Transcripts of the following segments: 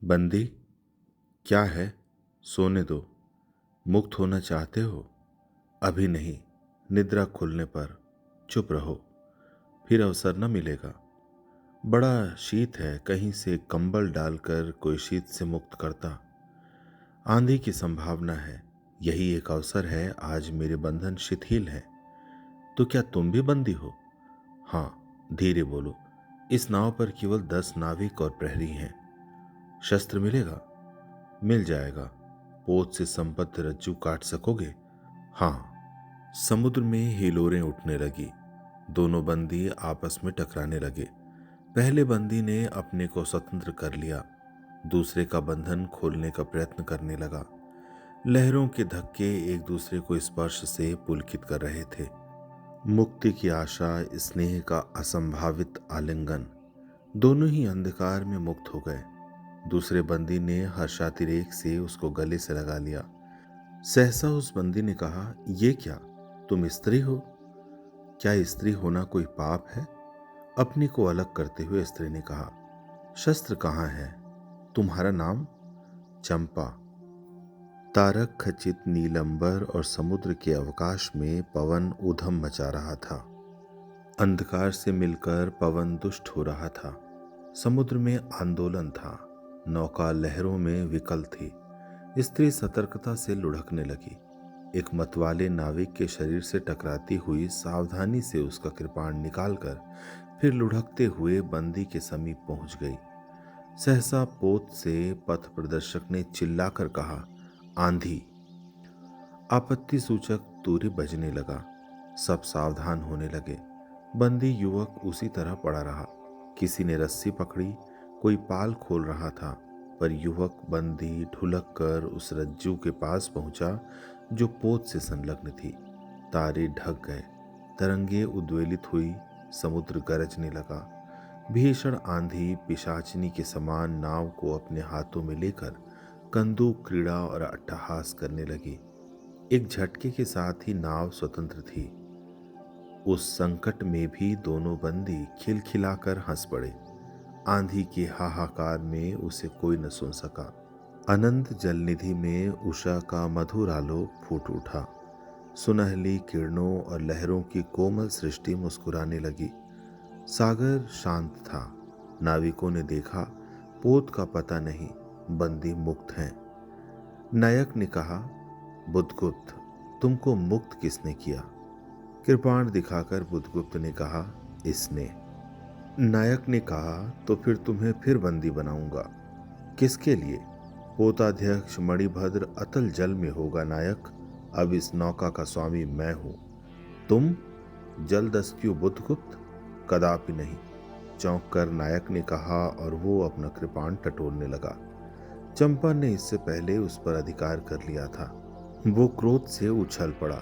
बंदी, क्या है? सोने दो। मुक्त होना चाहते हो? अभी नहीं, निद्रा खुलने पर। चुप रहो, फिर अवसर न मिलेगा। बड़ा शीत है, कहीं से कंबल डालकर कोई शीत से मुक्त करता। आंधी की संभावना है, यही एक अवसर है। आज मेरे बंधन शिथिल है। तो क्या तुम भी बंदी हो? हाँ, धीरे बोलो। इस नाव पर केवल 10 नाविक और प्रहरी हैं। शस्त्र मिलेगा? मिल जाएगा। पोत से संबद्ध रज्जू काट सकोगे? हाँ। समुद्र में हिलोरें उठने लगी। दोनों बंदी आपस में टकराने लगे। पहले बंदी ने अपने को स्वतंत्र कर लिया, दूसरे का बंधन खोलने का प्रयत्न करने लगा। लहरों के धक्के एक दूसरे को स्पर्श से पुलकित कर रहे थे। मुक्ति की आशा, स्नेह का असंभावित आलिंगन। दोनों ही अंधकार में मुक्त हो गए। दूसरे बंदी ने हर्षातिरेक से उसको गले से लगा लिया। सहसा उस बंदी ने कहा, ये क्या, तुम स्त्री हो? क्या स्त्री होना कोई पाप है? अपनी को अलग करते हुए स्त्री ने कहा, शस्त्र कहाँ है? तुम्हारा नाम? चंपा। तारक खचित नीलंबर और समुद्र के अवकाश में पवन ऊधम मचा रहा था। अंधकार से मिलकर पवन दुष्ट हो रहा था। समुद्र में आंदोलन था। नौका लहरों में विकल थी। स्त्री सतर्कता से लुढ़कने लगी। एक मतवाले नाविक के शरीर से टकराती हुई सावधानी से उसका कृपाण निकालकर फिर लुढ़कते हुए बंदी के समीप पहुंच गई। सहसा पोत से पथ प्रदर्शक ने चिल्लाकर कहा, आंधी। आपत्ति सूचक तूर्य बजने लगा। सब सावधान होने लगे। बंदी युवक उसी तरह पड़ा रहा। किसी ने रस्सी पकड़ी, कोई पाल खोल रहा था, पर युवक बंदी ढुलक कर उस रज्जू के पास पहुंचा जो पोत से संलग्न थी। तारे ढक गए, तरंगे उद्वेलित हुई, समुद्र गरजने लगा। भीषण आंधी पिशाचिनी के समान नाव को अपने हाथों में लेकर कंदूक क्रीड़ा और अट्टहास करने लगी। एक झटके के साथ ही नाव स्वतंत्र थी। उस संकट में भी दोनों बंदी खिलखिलाकर हंस पड़े। आंधी के हाहाकार में उसे कोई न सुन सका। अनंत जलनिधि में उषा का मधुर आलोक फूट उठा। सुनहली किरणों और लहरों की कोमल सृष्टि मुस्कुराने लगी। सागर शांत था। नाविकों ने देखा, पोत का पता नहीं, बंदी मुक्त हैं। नायक ने कहा, बुद्धगुप्त, तुमको मुक्त किसने किया? कृपाण दिखाकर बुद्धगुप्त ने कहा, इसने। नायक ने कहा, तो फिर तुम्हें फिर बंदी बनाऊंगा। किसके लिए? पोताध्यक्ष मणिभद्र अतल जल में होगा नायक। अब इस नौका का स्वामी मैं हूं। तुम? जलदस्यु बुद्धगुप्त? कदापि नहीं, चौंक कर नायक ने कहा, और वो अपना कृपाण टटोलने लगा। चंपा ने इससे पहले उस पर अधिकार कर लिया था। वो क्रोध से उछल पड़ा।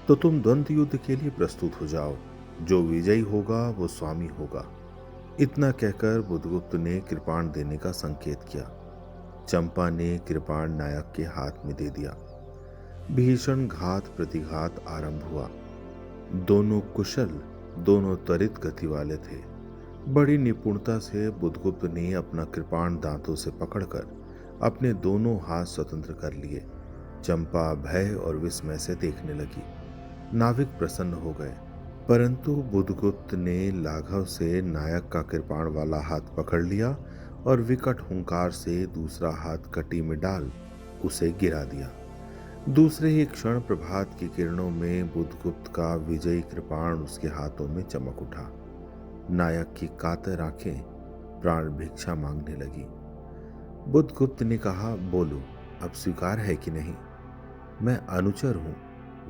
तो तुम द्वंद्व युद्ध के लिए प्रस्तुत हो जाओ। जो विजयी होगा वो स्वामी होगा। इतना कहकर बुद्धगुप्त ने कृपाण देने का संकेत किया। चंपा ने कृपाण नायक के हाथ में दे दिया। भीषण घात प्रतिघात आरंभ हुआ। दोनों कुशल, दोनों त्वरित गति वाले थे। बड़ी निपुणता से बुद्धगुप्त ने अपना कृपाण दांतों से पकड़कर अपने दोनों हाथ स्वतंत्र कर लिए। चंपा भय और विस्मय से देखने लगी। नाविक प्रसन्न हो गए, परंतु बुद्धगुप्त ने लाघव से नायक का कृपाण वाला हाथ पकड़ लिया और विकट हुंकार से दूसरा हाथ कटी में डाल उसे गिरा दिया। दूसरे ही क्षण प्रभात की किरणों में बुद्धगुप्त का विजयी कृपाण उसके हाथों में चमक उठा। नायक की कातर आंखें प्राण भिक्षा मांगने लगी। बुद्धगुप्त ने कहा, बोलो, अब स्वीकार है कि नहीं? मैं अनुचर हूं,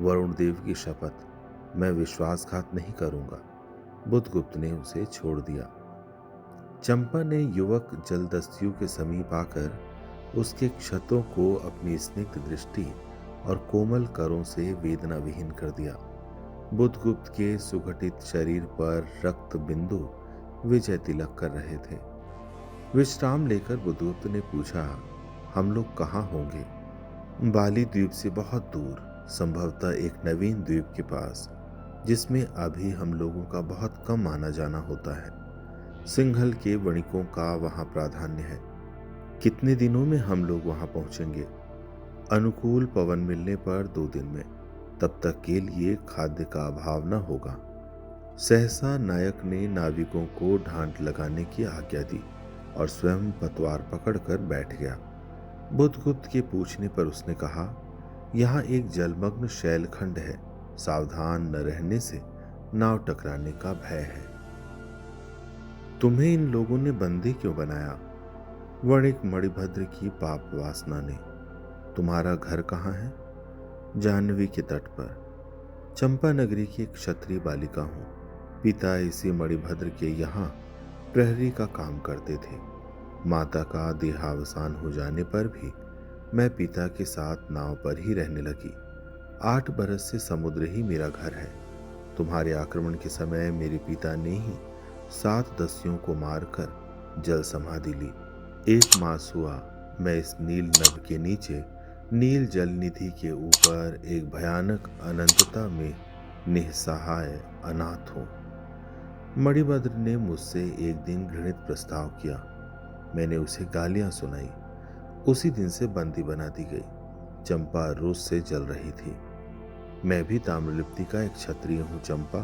वरुण देव की शपथ, मैं विश्वासघात नहीं करूंगा। बुद्धगुप्त ने उसे छोड़ दिया। चंपा ने युवक जलदस्यु के समीप आकर उसके क्षतों को अपनी स्निग्ध दृष्टि और कोमल करों से वेदना विहीन कर दिया। बुद्धगुप्त के सुगठित शरीर पर रक्त बिंदु विजय तिलक कर रहे थे। विश्राम लेकर बुद्धगुप्त ने पूछा, हम लोग कहाँ होंगे? बाली द्वीप से बहुत दूर, संभवतः एक नवीन द्वीप के पास, जिसमें अभी हम लोगों का बहुत कम आना जाना होता है। सिंघल के वणिकों का वहां प्राधान्य है। कितने दिनों में हम लोग वहां पहुंचेंगे? अनुकूल पवन मिलने पर 2 दिन में। तब तक के लिए खाद्य का अभाव न होगा। सहसा नायक ने नाविकों को ढांढ लगाने की आज्ञा दी और स्वयं पतवार पकड़कर बैठ गया। बुधगुप्त के पूछने पर उसने कहा, यहाँ एक जलमग्न शैलखंड है, सावधान न रहने से नाव टकराने का भय है। तुम्हें इन लोगों ने बंदी क्यों बनाया? वणिक मणिभद्र की पाप वासना ने। तुम्हारा घर कहाँ है? जाह्नवी के तट पर। चंपा नगरी की एक क्षत्रिय बालिका हूँ। पिता इसी मणिभद्र के यहाँ प्रहरी का काम करते थे। माता का देहावसान हो जाने पर भी मैं पिता के साथ नाव पर ही रहने लगी। 8 बरस से समुद्र ही मेरा घर है। तुम्हारे आक्रमण के समय मेरे पिता ने ही 7 दस्युओं को मारकर जल समाधि ली। 1 मास हुआ मैं इस नील नभ के नीचे नील जल निधि के ऊपर एक भयानक अनंतता में निस्सहाय अनाथ हूँ। मणिभद्र ने मुझसे एक दिन घृणित प्रस्ताव किया। मैंने उसे गालियां सुनाई। उसी दिन से बंदी बना दी गई। चंपा रोष से जल रही थी। मैं भी ताम्रलिप्ति का एक क्षत्रिय हूँ चंपा,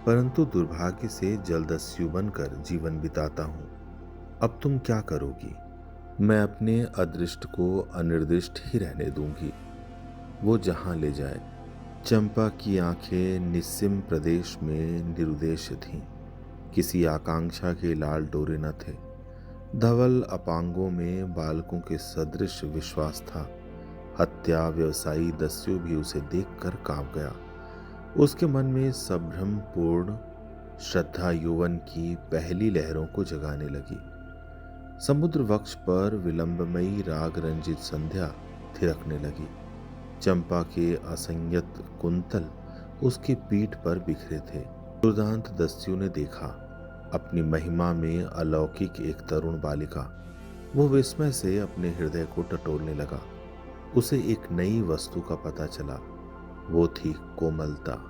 परंतु दुर्भाग्य से जलदस्यु बनकर जीवन बिताता हूँ। अब तुम क्या करोगी? मैं अपने अदृष्ट को अनिर्दिष्ट ही रहने दूंगी, वो जहां ले जाए। चंपा की आंखें निस्सीम प्रदेश में निरुद्देश्य थीं। किसी आकांक्षा के लाल डोरे न थे। धवल अपांगों में बालकों के सदृश विश्वास था। हत्या व्यवसायी दस्यु भी उसे देखकर कांप गया। उसके मन में संभ्रमपूर्ण श्रद्धा यौवन की पहली लहरों को जगाने लगी। समुद्र वक्ष पर विलंबमयी राग रंजित संध्या थिरकने लगी। चंपा के असंयत कुंतल उसकी पीठ पर बिखरे थे। दुर्दांत दस्यु ने देखा अपनी महिमा में अलौकिक एक तरुण बालिका। वो विस्मय से अपने हृदय को टटोलने लगा। उसे एक नई वस्तु का पता चला, वो थी कोमलता।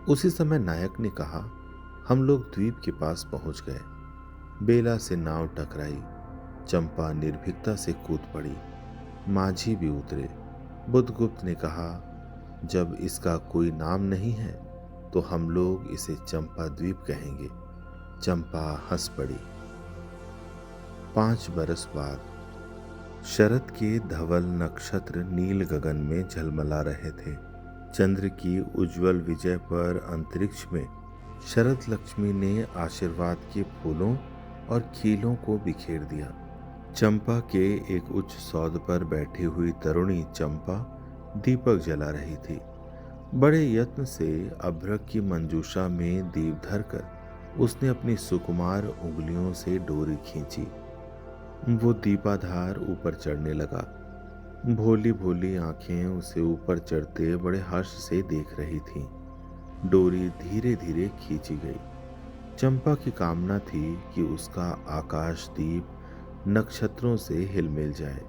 उसी समय नायक ने कहा, हम लोग द्वीप के पास पहुंच गए। बेला से नाव टकराई। चंपा निर्भीकता से कूद पड़ी। माझी भी उतरे। बुधगुप्त ने कहा, जब इसका कोई नाम नहीं है तो हम लोग इसे चंपा द्वीप कहेंगे। चंपा हंस पड़ी। 5 बरस बाद शरद के धवल नक्षत्र नील गगन में झलमला रहे थे। चंद्र की उज्जवल विजय पर अंतरिक्ष में शरद लक्ष्मी ने आशीर्वाद के फूलों और खीलों को बिखेर दिया। चंपा के एक उच्च सौध पर बैठी हुई तरुणी चंपा दीपक जला रही थी। बड़े यत्न से अभ्रक की मंजूषा में दीप धरकर उसने अपनी सुकुमार उंगलियों से डोरी खींची। वो दीपाधार ऊपर चढ़ने लगा। भोली भोली आंखें उसे ऊपर चढ़ते बड़े हर्ष से देख रही थीं। डोरी धीरे धीरे खींची गई। चंपा की कामना थी कि उसका आकाश दीप नक्षत्रों से हिलमिल जाए,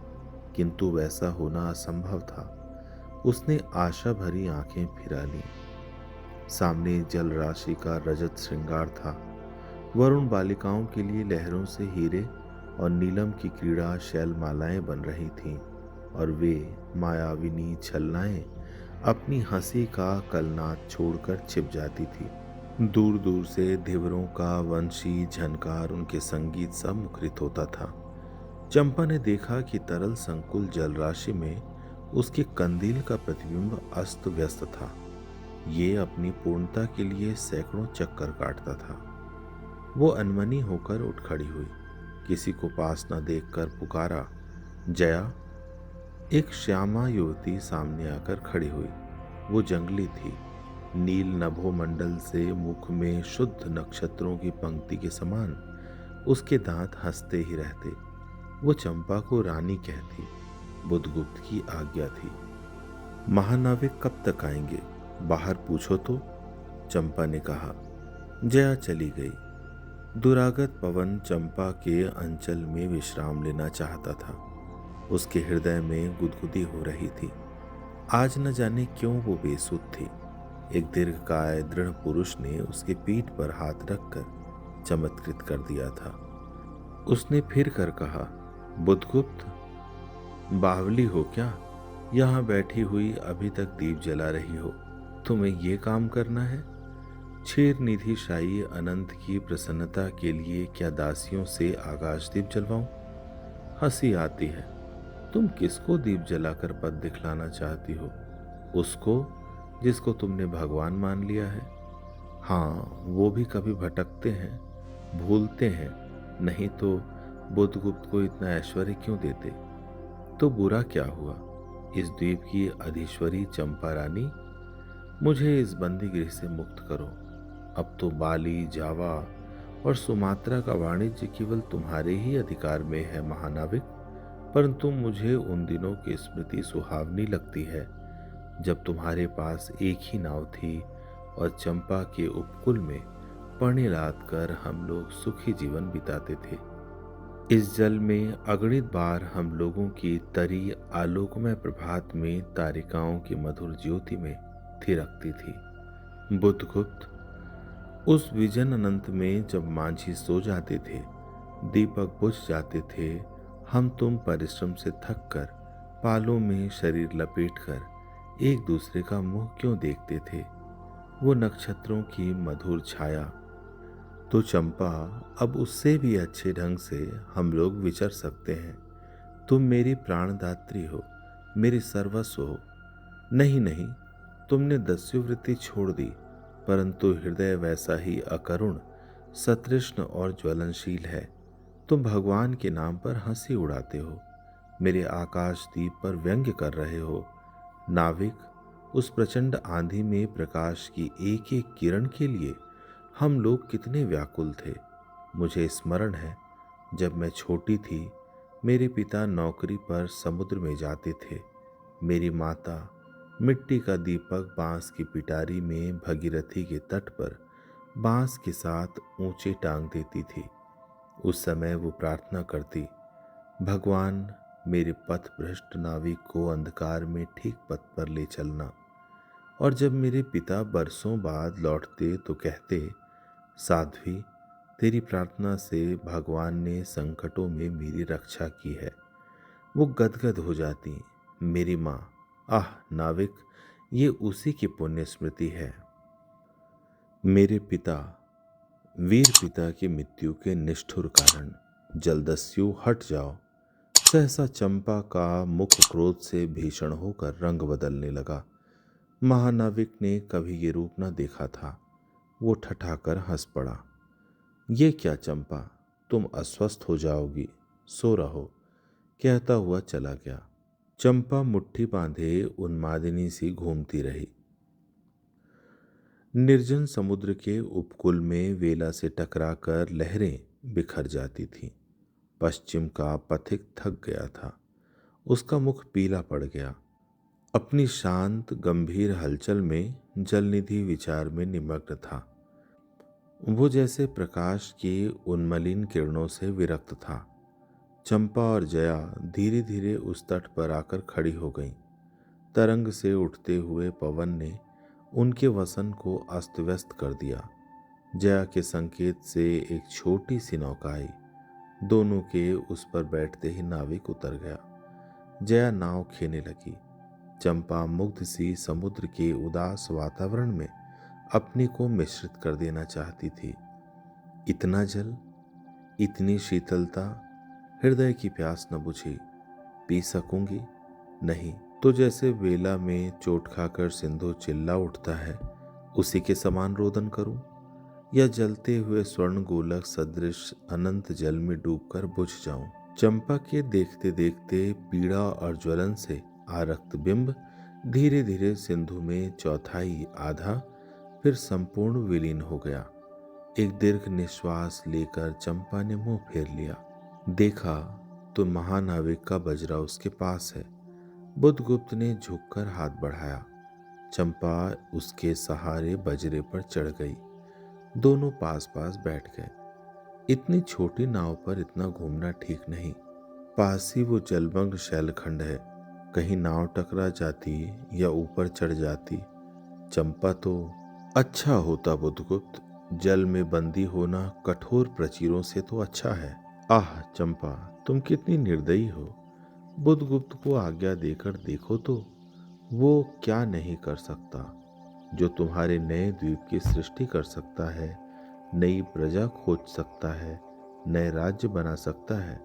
किंतु वैसा होना असंभव था। उसने आशा भरी आंखें फिरा लीं। सामने जल राशि का रजत श्रृंगार था। वरुण बालिकाओं के लिए लहरों से हीरे और नीलम की क्रीड़ा शैलमालाएं बन रही थीं और वे मायाविनी छलनाएं अपनी हंसी का कलनाद छोड़कर छिप जाती थी। दूर दूर से धीवरों का वंशी झनकार उनके संगीत सा मुखरित होता था। चंपा ने देखा कि तरल संकुल जल राशि में उसके कंदील का प्रतिबिंब अस्त व्यस्त था। ये अपनी पूर्णता के लिए सैकड़ों चक्कर काटता था। वो अनमनी होकर उठ खड़ी हुई। किसी को पास न देखकर पुकारा, जया। एक श्यामा युवती सामने आकर खड़ी हुई। वो जंगली थी। नील नभोमंडल से मुख में शुद्ध नक्षत्रों की पंक्ति के समान उसके दांत हंसते ही रहते। वो चंपा को रानी कहती। बुधगुप्त की आज्ञा थी। महानाविक कब तक आएंगे? बाहर पूछो तो। चंपा ने कहा। जया चली गई। दुरागत पवन चंपा के अंचल में विश्राम लेना चाहता था। उसके हृदय में गुदगुदी हो रही थी। आज न जाने क्यों वो बेसुध थी। एक दीर्घकाय दृढ़ पुरुष ने उसके पीठ पर हाथ रखकर चमत्कृत कर दिया था। उसने फिर कर कहा, बुधगुप्त, बावली हो क्या? यहाँ बैठी हुई अभी तक दीप जला रही हो। तुम्हें ये काम करना है? क्षीर निधि शाही अनंत की प्रसन्नता के लिए क्या दासियों से आकाश दीप जलवाऊं? हंसी आती है। तुम किसको दीप जलाकर पद दिखलाना चाहती हो? उसको जिसको तुमने भगवान मान लिया है। हाँ, वो भी कभी भटकते हैं, भूलते हैं, नहीं तो बुधगुप्त को इतना ऐश्वर्य क्यों देते? तो बुरा क्या हुआ? इस द्वीप की अधीश्वरी चंपा रानी, मुझे इस बंदी गृह से मुक्त करो। अब तो बाली, जावा और सुमात्रा का वाणिज्य केवल तुम्हारे ही अधिकार में है महानाविक। परंतु मुझे उन दिनों की स्मृति सुहावनी लगती है जब तुम्हारे पास एक ही नाव थी और चंपा के उपकूल में पणे लाद कर हम लोग सुखी जीवन बिताते थे। इस जल में अगणित बार हम लोगों की तरी आलोकमय प्रभात में तारिकाओं की मधुर ज्योति में थिरकती थी। बुधगुप्त, उस विजन अनंत में जब मांझी सो जाते थे, दीपक बुझ जाते थे, हम तुम परिश्रम से थक कर पालों में शरीर लपेटकर एक दूसरे का मुंह क्यों देखते थे? वो नक्षत्रों की मधुर छाया। तो चंपा, अब उससे भी अच्छे ढंग से हम लोग विचर सकते हैं। तुम मेरी प्राणदात्री हो, मेरी सर्वस्व हो। नहीं नहीं, तुमने दस्युवृत्ति छोड़ दी, परंतु हृदय वैसा ही अकरुण, सतृष्ण और ज्वलनशील है। तुम भगवान के नाम पर हंसी उड़ाते हो, मेरे आकाशदीप पर व्यंग्य कर रहे हो। नाविक, उस प्रचंड आंधी में प्रकाश की एक एक किरण के लिए हम लोग कितने व्याकुल थे। मुझे स्मरण है, जब मैं छोटी थी, मेरे पिता नौकरी पर समुद्र में जाते थे। मेरी माता मिट्टी का दीपक बांस की पिटारी में भगीरथी के तट पर बांस के साथ ऊंचे टांग देती थी। उस समय वो प्रार्थना करती, भगवान, मेरे पथ भ्रष्ट नाविक को अंधकार में ठीक पथ पर ले चलना। और जब मेरे पिता बरसों बाद लौटते तो कहते, साध्वी, तेरी प्रार्थना से भगवान ने संकटों में मेरी रक्षा की है। वो गदगद हो जाती, मेरी माँ। आह नाविक, ये उसी की पुण्य स्मृति है। मेरे पिता, वीर पिता की मृत्यु के निष्ठुर कारण जलदस्यु हट जाओ। सहसा चंपा का मुख क्रोध से भीषण होकर रंग बदलने लगा। महानाविक ने कभी ये रूप न देखा था। वो ठठाकर हंस पड़ा। ये क्या चंपा, तुम अस्वस्थ हो जाओगी, सो रहो, कहता हुआ चला गया। चंपा मुट्ठी बांधे उन्मादिनी सी घूमती रही। निर्जन समुद्र के उपकूल में वेला से टकराकर लहरें बिखर जाती थीं। पश्चिम का पथिक थक गया था, उसका मुख पीला पड़ गया। अपनी शांत गंभीर हलचल में जलनिधि विचार में निमग्न था। वो जैसे प्रकाश की उन्मलिन किरणों से विरक्त था। चंपा और जया धीरे धीरे उस तट पर आकर खड़ी हो गईं। तरंग से उठते हुए पवन ने उनके वसन को अस्त व्यस्त कर दिया। जया के संकेत से एक छोटी सी नौका आई। दोनों के उस पर बैठते ही नाविक उतर गया। जया नाव खेने लगी। चंपा मुग्ध सी समुद्र के उदास वातावरण में अपने को मिश्रित कर देना चाहती थी। इतना जल, इतनी शीतलता, हृदय की प्यास न बुझी। पी सकूंगी? नहीं तो जैसे वेला में चोट खाकर सिंधु चिल्ला उठता है, उसी के समान रोदन करूं, या जलते हुए स्वर्ण गोलक सदृश अनंत जल में डूबकर बुझ जाऊं। चंपा के देखते देखते पीड़ा और ज्वलन से आरक्त बिंब धीरे धीरे सिंधु में चौथाई, आधा, फिर संपूर्ण विलीन हो गया। एक दीर्घ निश्वास लेकर चंपा ने मुंह फेर लिया। देखा तो महानाविक का बजरा उसके पास है। बुधगुप्त ने झुककर हाथ बढ़ाया। चंपा उसके सहारे बजरे पर चढ़ गई। दोनों पास पास बैठ गए। इतनी छोटी नाव पर इतना घूमना ठीक नहीं। पास ही वो जलमग्न शैलखंड है, कहीं नाव टकरा जाती या ऊपर चढ़ जाती। चंपा तो अच्छा होता बुधगुप्त, जल में बंदी होना कठोर प्रचीरों से तो अच्छा है। आह चंपा, तुम कितनी निर्दयी हो। बुधगुप्त को आज्ञा देकर देखो तो वो क्या नहीं कर सकता। जो तुम्हारे नए द्वीप की सृष्टि कर सकता है, नई प्रजा खोज सकता है, नए राज्य बना सकता है,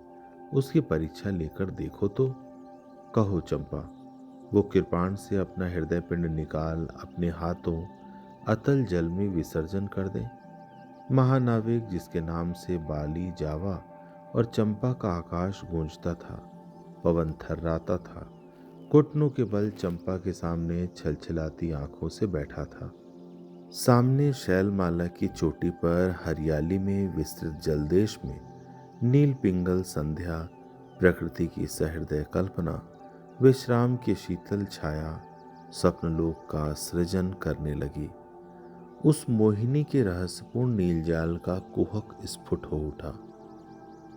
उसकी परीक्षा लेकर देखो तो। कहो चंपा, वो कृपाण से अपना हृदय पिंड निकाल अपने हाथों अतल जल में विसर्जन कर दे। महानाविक जिसके नाम से बाली, जावा और चंपा का आकाश गूंजता था, पवन थर्राता था, घुटनों के बल चंपा के सामने छलछलाती आंखों से बैठा था। सामने शैलमाला की चोटी पर हरियाली में विस्तृत जलदेश में नील पिंगल संध्या, प्रकृति की सहृदय कल्पना, विश्राम की शीतल छाया स्वप्नलोक का सृजन करने लगी। उस मोहिनी के रहस्यपूर्ण नीलजाल का कुहक स्फुट हो उठा।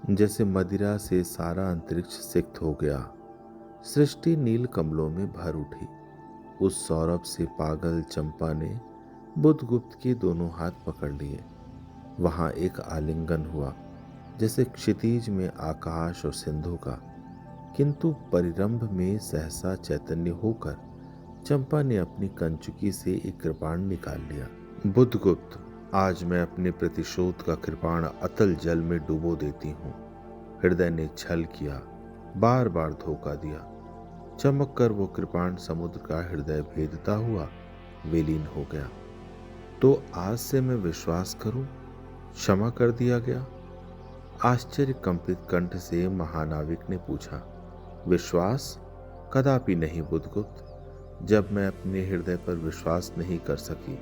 जैसे मदिरा से सारा अंतरिक्ष सिक्त हो गया, सृष्टि नील कमलों में भर उठी। उस सौरभ से पागल चंपा ने बुधगुप्त के दोनों हाथ पकड़ लिए। वहां एक आलिंगन हुआ, जैसे क्षितिज में आकाश और सिंधु का, किंतु परिरंभ में सहसा चैतन्य होकर चंपा ने अपनी कंचुकी से एक कृपाण निकाल लिया। बुधगुप्त, आज मैं अपने प्रतिशोध का कृपाण अतल जल में डुबो देती हूँ। हृदय ने छल किया, बार बार धोखा दिया। चमक कर वो कृपाण समुद्र का हृदय भेदता हुआ विलीन हो गया। तो आज से मैं विश्वास करूं, क्षमा कर दिया गया? आश्चर्य कंपित कंठ से महानाविक ने पूछा। विश्वास? कदापि नहीं बुधगुप्त। जब मैं अपने हृदय पर विश्वास नहीं कर सकी,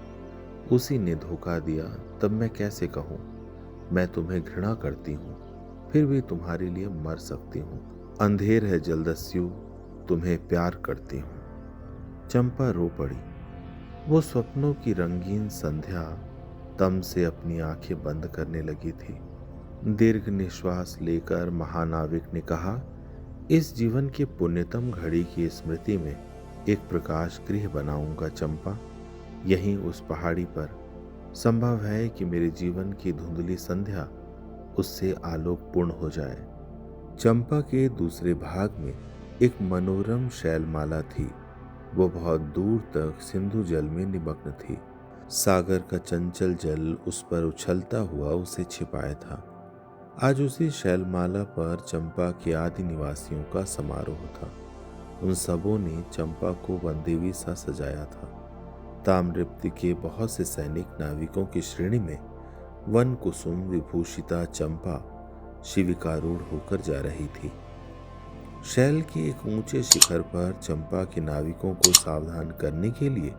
उसी ने धोखा दिया, तब मैं कैसे कहूं? मैं तुम्हें घृणा करती हूं, फिर भी तुम्हारे लिए मर सकती हूं। अंधेर है जलदस्यु, तुम्हें प्यार करती हूं। चंपा रो पड़ी। वो स्वप्नों की रंगीन संध्या तम से अपनी आंखें बंद करने लगी थी। दीर्घ निश्वास लेकर महानाविक ने कहा, इस जीवन की पुण्यतम घड़ी की स्मृति में एक प्रकाश गृह बनाऊंगा चंपा। यहीं उस पहाड़ी पर संभव है कि मेरे जीवन की धुंधली संध्या उससे आलोकपूर्ण हो जाए। चंपा के दूसरे भाग में एक मनोरम शैलमाला थी। वो बहुत दूर तक सिंधु जल में निमग्न थी। सागर का चंचल जल उस पर उछलता हुआ उसे छिपाए था। आज उसी शैलमाला पर चंपा के आदि निवासियों का समारोह था। उन सबों ने चंपा को वनदेवी सा सजाया था। ताम्रलिप्ति के बहुत से सैनिक नाविकों की श्रेणी में वन कुसुम विभूषिता चंपा शिविकारूढ़ होकर जा रही थी। शैल के एक ऊंचे शिखर पर चंपा के नाविकों को सावधान करने के लिए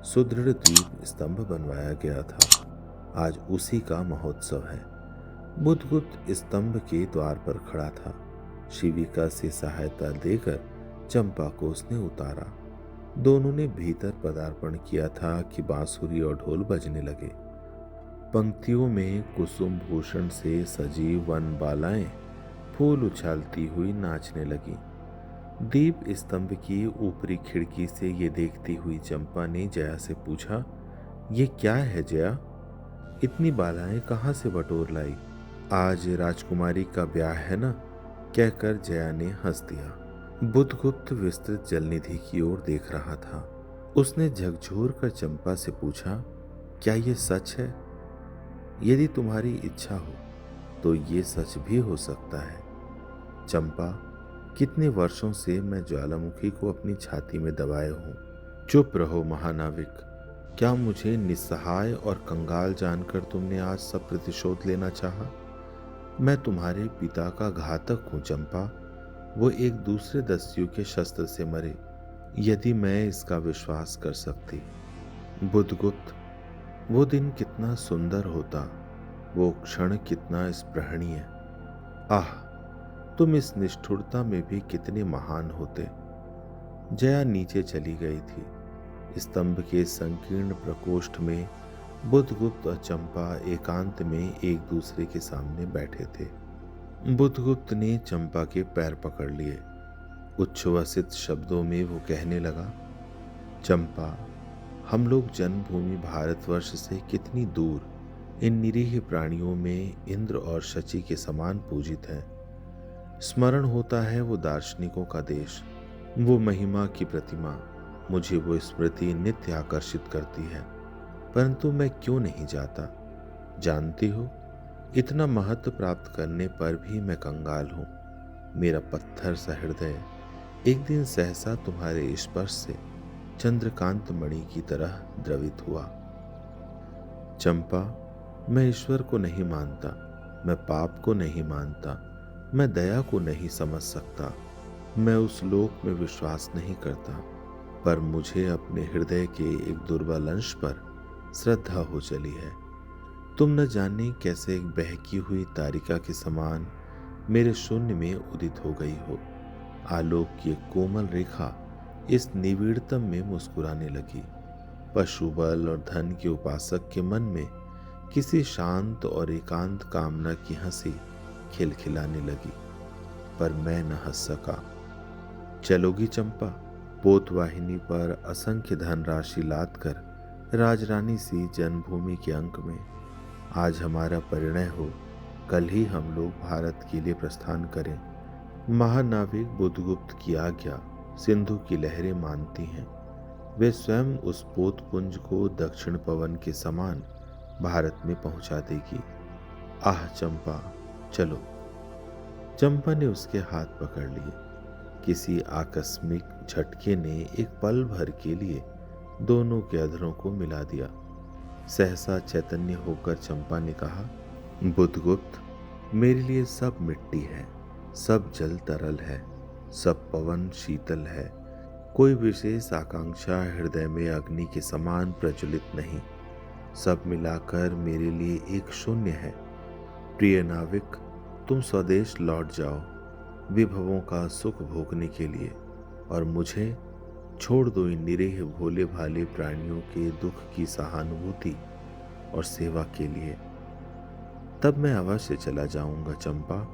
सुदृढ़ द्वीप स्तंभ बनवाया गया था। आज उसी का महोत्सव है। बुधगुप्त स्तंभ के द्वार पर खड़ा था। शिविका से सहायता देकर चंपा को उसने उतारा। दोनों ने भीतर पदार्पण किया था कि बांसुरी और ढोल बजने लगे। पंक्तियों में कुसुम भूषण से सजी वन बालाएं फूल उछालती हुई नाचने लगी। दीप स्तंभ की ऊपरी खिड़की से ये देखती हुई चंपा ने जया से पूछा, ये क्या है जया? इतनी बालाएं कहाँ से बटोर लाई? आज राजकुमारी का ब्याह है ना? कहकर जया ने हंस दिया। बुधगुप्त विस्तृत जलनिधि की ओर देख रहा था। उसने झकझोर कर चंपा से पूछा, क्या ये सच है? यदि तुम्हारी इच्छा हो तो ये सच भी हो सकता है। चंपा, कितने वर्षों से मैं ज्वालामुखी को अपनी छाती में दबाए हूं। चुप रहो महानाविक। क्या मुझे निस्सहाय और कंगाल जानकर तुमने आज सब प्रतिशोध लेना चाहा? मैं तुम्हारे पिता का घातक हूं चंपा। वो एक दूसरे दस्यु के शस्त्र से मरे। यदि मैं इसका विश्वास कर सकती। बुधगुप्त, वो दिन कितना सुंदर होता, वो क्षण कितना स्पृहणीय। आह, तुम इस निष्ठुरता में भी कितने महान होते। जया नीचे चली गई थी। स्तंभ के संकीर्ण प्रकोष्ठ में बुधगुप्त और चंपा एकांत में एक दूसरे के सामने बैठे थे। बुधगुप्त ने चंपा के पैर पकड़ लिए। उच्छ्वसित शब्दों में वो कहने लगा, चंपा, हम लोग जन्मभूमि भारतवर्ष से कितनी दूर इन निरीह प्राणियों में इंद्र और शची के समान पूजित हैं। स्मरण होता है वो दार्शनिकों का देश, वो महिमा की प्रतिमा। मुझे वो स्मृति नित्य आकर्षित करती है, परंतु मैं क्यों नहीं जाता? जानती हो, इतना महत्व प्राप्त करने पर भी मैं कंगाल हूँ। मेरा पत्थर सा हृदय एक दिन सहसा तुम्हारे स्पर्श से चंद्रकांत मणि की तरह द्रवित हुआ। चंपा, मैं ईश्वर को नहीं मानता, मैं पाप को नहीं मानता, मैं दया को नहीं समझ सकता, मैं उस लोक में विश्वास नहीं करता, पर मुझे अपने हृदय के एक दुर्बल अंश पर श्रद्धा हो चली है। तुम न जाने कैसे एक बहकी हुई तारिका के समान मेरे शून्य में उदित हो गई हो। आलोक की एक कोमल रेखा इस निविड़तम में मुस्कुराने लगी। पशु बल और धन के उपासक के मन में किसी शांत और एकांत कामना की हंसी खिलखिलाने लगी, पर मैं न हंस सका। चलोगी चंपा? पोतवाहिनी पर असंख्य धनराशि लाद कर राजरानी सी जन्मभूमि के अंक में आज हमारा परिणय हो, कल ही हम लोग भारत के लिए प्रस्थान करें। महानाविक बुद्धगुप्त की आज्ञा सिंधु की लहरें मानती हैं। वे स्वयं उस पोतपुंज को दक्षिण पवन के समान भारत में पहुंचा देगी। आह चंपा, चलो। चंपा ने उसके हाथ पकड़ लिए। किसी आकस्मिक झटके ने एक पल भर के लिए दोनों के अधरों को मिला दिया। सहसा चैतन्य होकर चंपा ने कहा, बुद्धगुप्त, मेरे लिए सब मिट्टी है, सब जल तरल है, सब पवन शीतल है। कोई विशेष आकांक्षा हृदय में अग्नि के समान प्रज्वलित नहीं। सब मिलाकर मेरे लिए एक शून्य है। प्रिय नाविक, तुम स्वदेश लौट जाओ विभवों का सुख भोगने के लिए, और मुझे छोड़ दो इन निरीह भोले भाले प्राणियों के दुख की सहानुभूति और सेवा के लिए। तब मैं अवश्य चला जाऊंगा चंपा।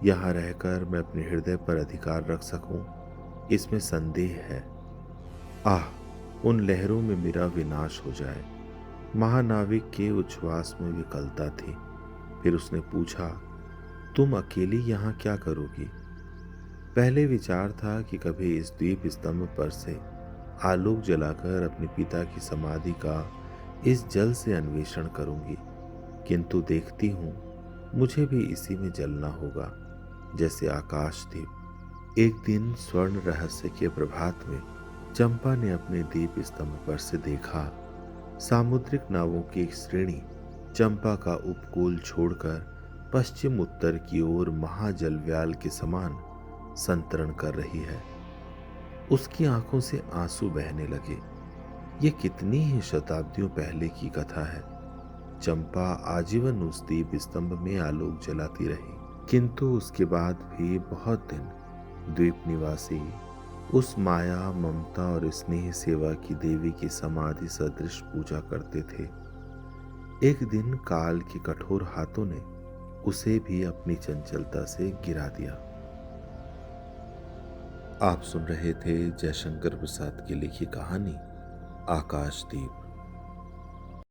यहाँ रहकर मैं अपने हृदय पर अधिकार रख सकूं, इसमें संदेह है। आह, उन लहरों में मेरा विनाश हो जाए। महानाविक के उच्छ्वास में विकलता थी। फिर उसने पूछा, तुम अकेली यहाँ क्या करोगी? पहले विचार था कि कभी इस द्वीप स्तंभ पर से आलोक जलाकर अपने पिता की समाधि का इस जल से अन्वेषण करूंगी, किंतु देखती हूँ मुझे भी इसी में जलना होगा, जैसे आकाशदीप। एक दिन स्वर्ण रहस्य के प्रभात में चंपा ने अपने दीप स्तंभ पर से देखा, सामुद्रिक नावों की एक श्रेणी चंपा का उपकूल छोड़कर पश्चिम उत्तर की ओर महाजलव्याल के समान संतरण कर रही है। उसकी आंखों से आंसू बहने लगे। ये कितनी ही शताब्दियों पहले की कथा है। चंपा आजीवन उस दीप स्तंभ में आलोक जलाती रही, किंतु उसके बाद भी बहुत दिन द्वीप निवासी उस माया, ममता और स्नेह सेवा की देवी की समाधि सदृश पूजा करते थे। एक दिन काल के कठोर हाथों ने उसे भी अपनी चंचलता से गिरा दिया। आप सुन रहे थे जयशंकर प्रसाद की लिखी कहानी आकाशदीप।